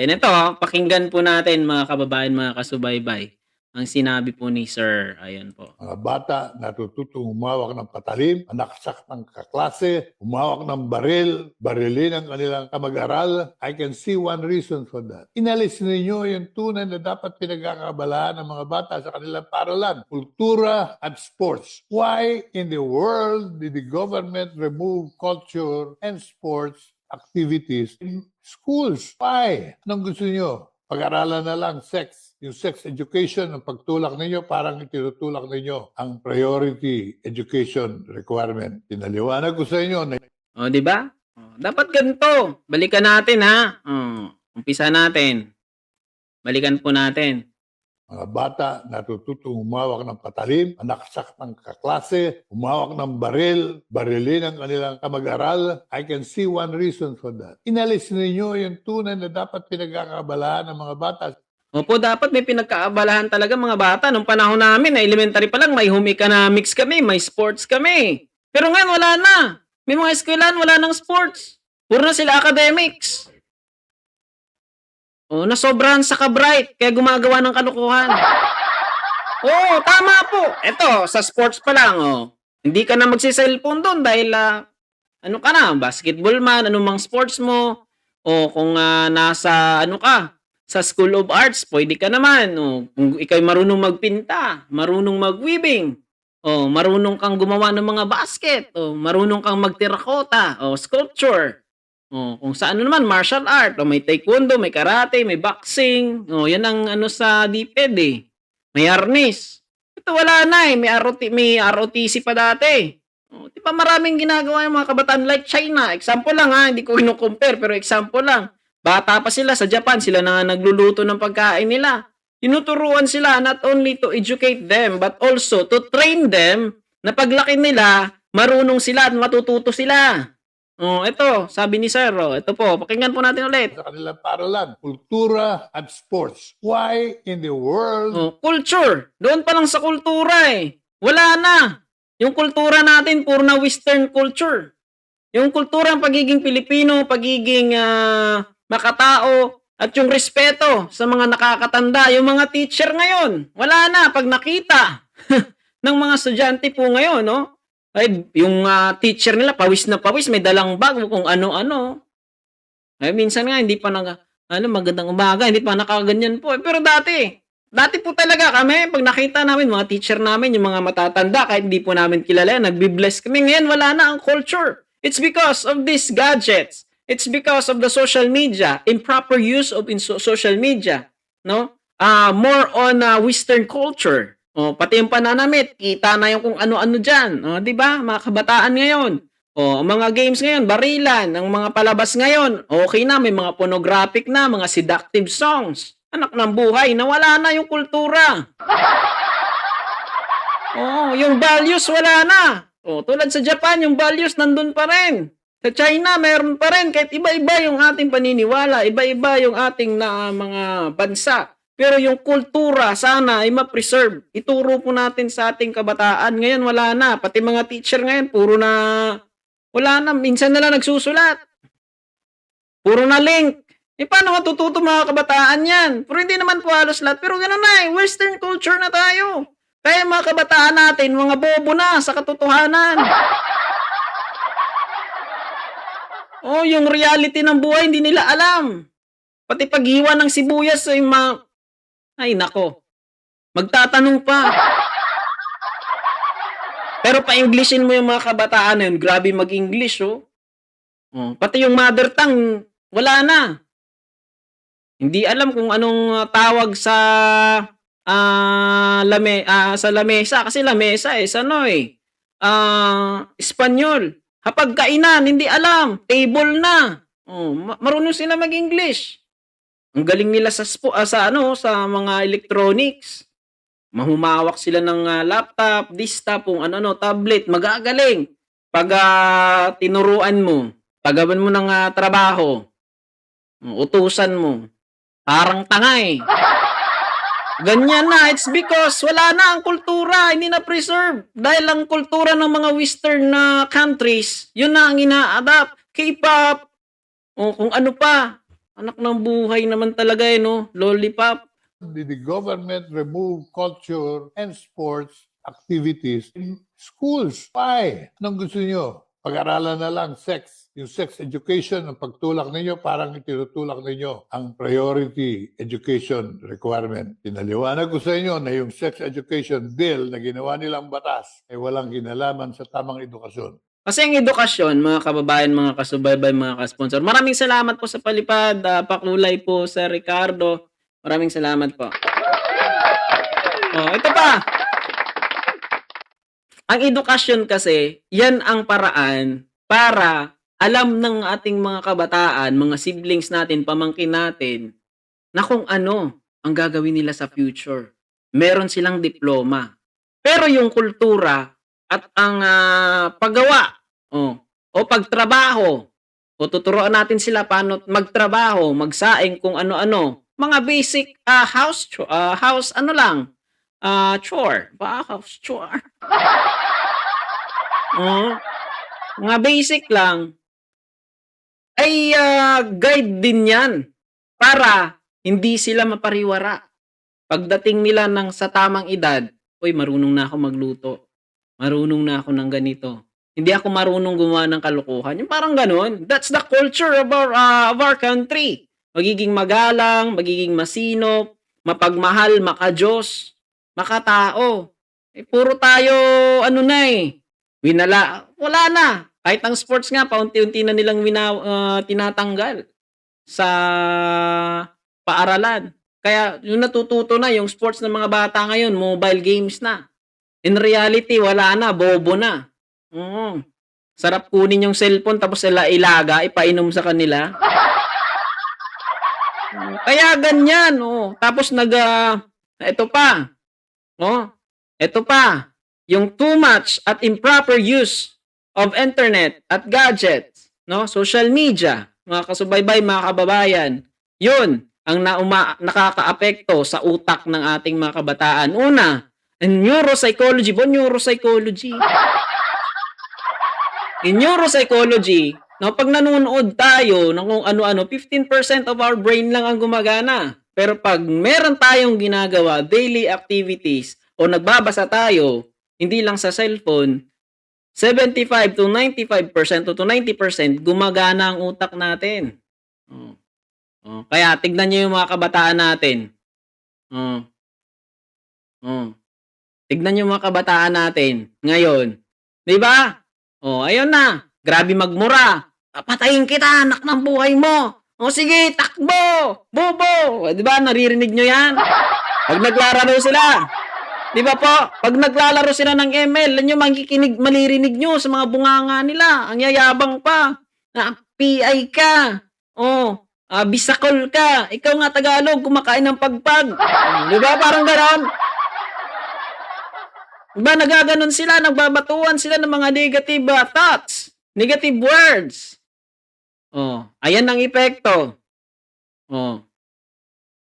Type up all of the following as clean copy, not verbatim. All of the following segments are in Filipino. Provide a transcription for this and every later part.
Ito, pakinggan po natin mga kababayan, mga kasubaybay, ang sinabi po ni Sir. Ayan po. Mga bata natututong humawak ng patalim, manaksak ng kaklase, humawak ng baril, barilin ang kanilang kamag-aral. I can see one reason for that. Inalis ninyo yung tunay na dapat pinagkakaabalahan ng mga bata sa kanilang paralan, kultura at sports. Why in the world did the government remove culture and sports activities in schools? Why? Anong gusto niyo? Pag-aralan na lang sex. Yung sex education, ang pagtulak ninyo, parang itinutulak ninyo ang priority education requirement. Pinaliwanag ko sa inyo na O, di ba? Dapat ganito. Balikan natin, ha? Umpisa natin. Balikan po natin. mga bata natututong humawak ng patalim, manaksak ng kaklase, humawak ng baril, barilin ang kanilang kamag-aral. I can see one reason for that. Inalis ninyo yung tunay na dapat pinagkakaabalahan ng mga bata. Opo, dapat may pinagkaabalahan talaga mga bata. Nung panahon namin, na elementary pa lang, may home economics kami, may sports kami. Pero ngayon, wala na. May mga eskwelahan, wala ng sports. Puro na sila academics. Nasobrahan sa ka-bright, kaya gumagawa ng kalukuhan. Tama po. Ito, sa sports pa lang, hindi ka na magsi-cellphone doon dahil, ano ka na, basketball man, anumang sports mo, kung nasa, ano ka, sa School of Arts, pwede ka naman. Kung ikaw marunong magpinta, marunong mag-weaving, marunong kang gumawa ng mga basket, marunong kang magtirakota, sculpture, kung sa ano naman, martial art, may taekwondo, may karate, may boxing, yan ang ano sa DepEd eh. May harness. Ito wala na eh, may ROTC pa dati. Di ba maraming ginagawa yung mga kabataan like China. Example lang ha, hindi ko ino-compare pero example lang. Bata pa sila sa Japan, sila na nagluluto ng pagkain nila. Tinuturuan sila not only to educate them but also to train them na paglaki nila, marunong sila at matututo sila. Ito, sabi ni Sir, ito po, pakinggan po natin ulit. Sa kanilang paralan, kultura at sports. Why in the world? Culture. Doon pa lang sa kultura eh. Wala na. Yung kultura natin, puro na Western culture. Yung kultura ng pagiging Pilipino, pagiging makatao, at yung respeto sa mga nakakatanda, yung mga teacher ngayon, wala na. Pag nakita ng mga estudyante po ngayon, ay, yung teacher nila, pawis na pawis, may dalang bag, kung ano-ano. Ay, minsan nga, hindi pa magandang umaga, hindi pa nakaganyan po. Pero dati po talaga kami, pag nakita namin, mga teacher namin, yung mga matatanda, kahit hindi po namin kilala, nagbi-bless kami. Ngayon, wala na ang culture. It's because of these gadgets. It's because of the social media, improper use of social media, no? More on Western culture. Pati yung pananamit, kita na yung kung ano-ano dyan. Di ba? Mga kabataan ngayon. Ang mga games ngayon, barilan. Ang mga palabas ngayon, okay na. May mga pornographic na, mga seductive songs. Anak ng buhay, nawala na yung kultura. Yung values, wala na. Tulad sa Japan, yung values nandun pa rin. Sa China, meron pa rin. Kahit iba-iba yung ating paniniwala, iba-iba yung ating mga bansa. Pero yung kultura, sana ay ma-preserve. Ituro po natin sa ating kabataan. Ngayon, wala na. Pati mga teacher ngayon, wala na. Minsan na lang nagsusulat. Puro na link. Paano matututo mga kabataan yan? Pero hindi naman po halos lahat. Pero gano'n na eh. Western culture na tayo. Kaya mga kabataan natin, mga bobo na sa katotohanan. Yung reality ng buhay, hindi nila alam. Pati paghiwa ng sibuyas, ay nako, magtatanong pa. Pero pa-Englishin mo yung mga kabataan yun, grabe mag-English, Pati yung mother tongue, wala na. Hindi alam kung anong tawag sa lamesa. Kasi lamesa Espanyol. Hapagkainan, hindi alam. Table na. Marunong sila mag-English. Ang galing nila sa mga electronics. Mahumawak sila ng laptop, desktop, kung ano, tablet, magagaling. Pag tinuruan mo, pagawan mo ng trabaho, utusan mo, parang tanga eh. Ganyan na, it's because wala na ang kultura, hindi na preserve. Dahil ang kultura ng mga western countries, yun na ang ina-adapt. K-pop, kung ano pa, Anak ng buhay naman talaga eh, no? Lollipop. Did the government remove culture and sports activities in schools? Why? Anong gusto nyo? Pag-aralan na lang sex. Yung sex education, ang pagtulak ninyo, parang itinutulak ninyo ang priority education requirement. Pinaliwanag ko sa inyo na yung sex education bill na ginawa nilang batas ay walang kinalaman sa tamang edukasyon. Kasi ang edukasyon, mga kababayan, mga kasubaybay, mga kasponsor. Maraming salamat po sa palipad. Pakulay po sa Ricardo. Maraming salamat po. Oh, ito pa. Ang edukasyon kasi, yan ang paraan para alam ng ating mga kabataan, mga siblings natin, pamangkin natin, na kung ano ang gagawin nila sa future. Meron silang diploma. Pero yung kultura at ang paggawa o pagtrabaho, o tuturuan natin sila paano magtrabaho, magsaing kung ano-ano, mga basic house ano lang, chore, house chore. Oo, mga basic lang ay guide din 'yan para hindi sila mapariwara. Pagdating nila ng sa tamang edad, "Uy, marunong na ako magluto. Marunong na ako ng ganito. Hindi ako marunong gumawa ng kalokohan." Yung parang gano'n. That's the culture of our country. Magiging magalang, magiging masinop, mapagmahal, makadiyos, makatao. Eh, puro tayo ano na eh, wala na. Kahit ang sports nga, paunti-unti na nilang tinatanggal sa paaralan. Kaya yung natututo na, yung sports ng mga bata ngayon, mobile games na. In reality, wala na, bobo na. Oo. Sarap kunin yung cellphone tapos ilaga, ipainom sa kanila. Kaya ganyan, oh. Tapos ito pa, oh. Ito pa, yung too much at improper use of internet at gadgets, no? Social media, mga kasubaybay, mga kababayan. Yun ang nakakaapekto sa utak ng ating mga kabataan. Una, neuropsychology. In neuropsychology, no, pag nanonood tayo ng kung ano-ano, 15% of our brain lang ang gumagana. Pero pag meron tayong ginagawa, daily activities, o nagbabasa tayo, hindi lang sa cellphone, 75 to 95% to 90% gumagana ang utak natin. Kaya tignan niyo yung mga kabataan natin. Tignan niyo yung mga kabataan natin ngayon. 'Di ba? Ayun na. Grabe magmura. Papatayin kita, anak ng buhay mo. Sige, takbo! Bobo! 'Di ba naririnig niyo 'yan? Pag naglalaro sila. 'Di ba po? Pag naglalaro sila ng ML, yun yung malirinig nyo sa mga bunganga nila. Ang yayabang pa. Na PI ka. Bisakol ka. Ikaw nga Tagalog, kumakain ng pagpag. 'Di ba? Parang gano'n. 'Di ba nagaganon sila, nagbabatuan sila ng mga negative thoughts, negative words. Ayan ang epekto.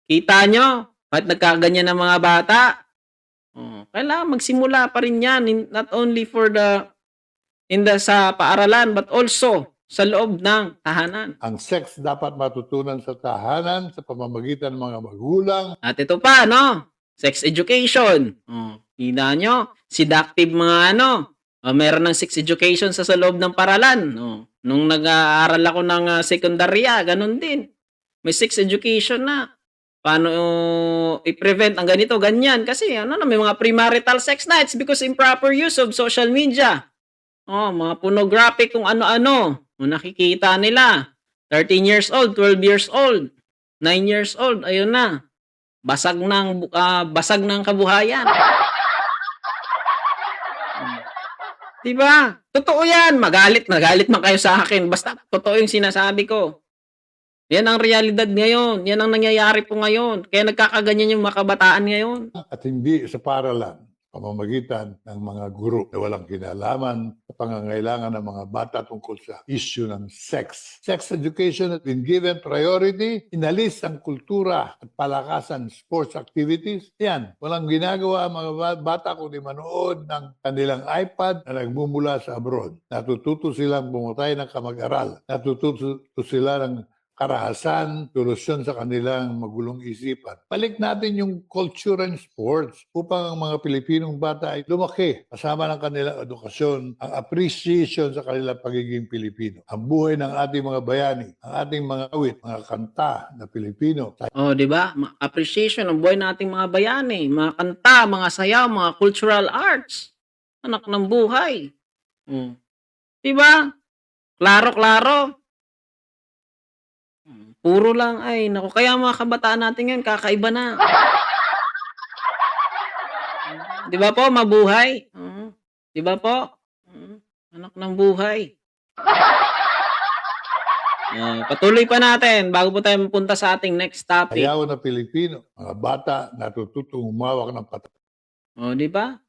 Kita nyo? Bakit nagkaganyan ng mga bata? Kailangan magsimula pa rin yan, not only sa paaralan, but also sa loob ng tahanan. Ang sex dapat matutunan sa tahanan sa pamamagitan ng mga magulang. At ito pa, no? Sex education. Kita nyo? Seductive mga meron ng sex education sa loob ng paaralan. Nung nag-aaral ako ng sekundarya, ganun din. May sex education na. Paano i-prevent ang ganito, ganyan. Kasi may mga premarital sex nights because improper use of social media. Mga pornographic kung ano-ano. Nakikita nila. 13 years old, 12 years old, 9 years old, ayun na. Basag ng kabuhayan. Diba? Totoo yan. Magalit man kayo sa akin. Basta totoo yung sinasabi ko. Yan ang realidad ngayon. Yan ang nangyayari po ngayon. Kaya nagkakaganyan yung mga kabataan ngayon. At hindi sa paaralan, pamamagitan ng mga guro na walang kinalaman sa pangangailangan ng mga bata tungkol sa issue ng sex. Sex education has been given priority, inalis ang kultura at palakasan sports activities. Yan, walang ginagawa ang mga bata kundi manood ng kanilang iPad na nagmumula sa abroad. Natututo silang bumutay ng kamag-aral. Natututo sila ng karahasan, solusyon sa kanilang magulong isipan. Balik natin yung culture and sports upang ang mga Pilipinong bata ay lumaki kasama ng kanilang edukasyon, ang appreciation sa kanilang pagiging Pilipino. Ang buhay ng ating mga bayani, ang ating mga awit, mga kanta na Pilipino. Oh, 'di ba? Appreciation ng buhay nating mga bayani, mga kanta, mga sayaw, mga cultural arts. Anak ng buhay. Oh. 'Di ba? Klaro-klaro. Puro lang ay naku, kaya ang mga kabataan natin ngayon kakaiba na. 'Di ba po, mabuhay? 'Di ba po? Anak ng buhay. Patuloy pa natin bago po tayo mapunta sa ating next topic. Sayaw na Pilipino, mga bata natututong humawak ng patalim. Oh, 'di ba?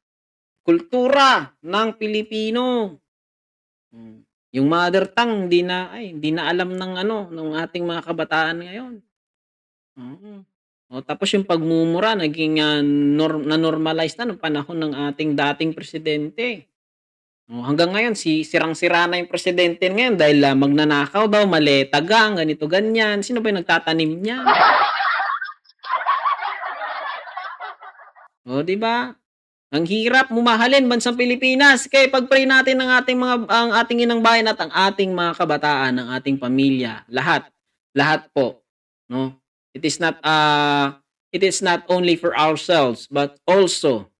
Kultura ng Pilipino. Yung mother tongue hindi na alam ng ng ating mga kabataan ngayon. Tapos yung pagmumura naging, na-normalize na nung panahon ng ating dating presidente. Hanggang ngayon sirang-sira na yung presidente ngayon dahil, magnanakaw daw, maletagang, ganito, ganyan. Sino ba yung nagtatanim niyan? 'Di ba? Ang hirap mahalin bansang Pilipinas. Kaya pag-pray natin ang ating inang bayan at ang ating mga kabataan, ang ating pamilya, lahat. Lahat po, 'no? It is not only for ourselves but also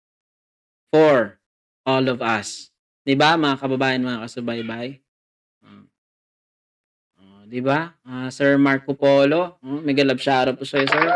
for all of us. 'Di ba mga kababayan, mga kasubaybay? Hmm. 'Di ba? Sir Marco Polo, mega love shoutout po sa'yo, sir.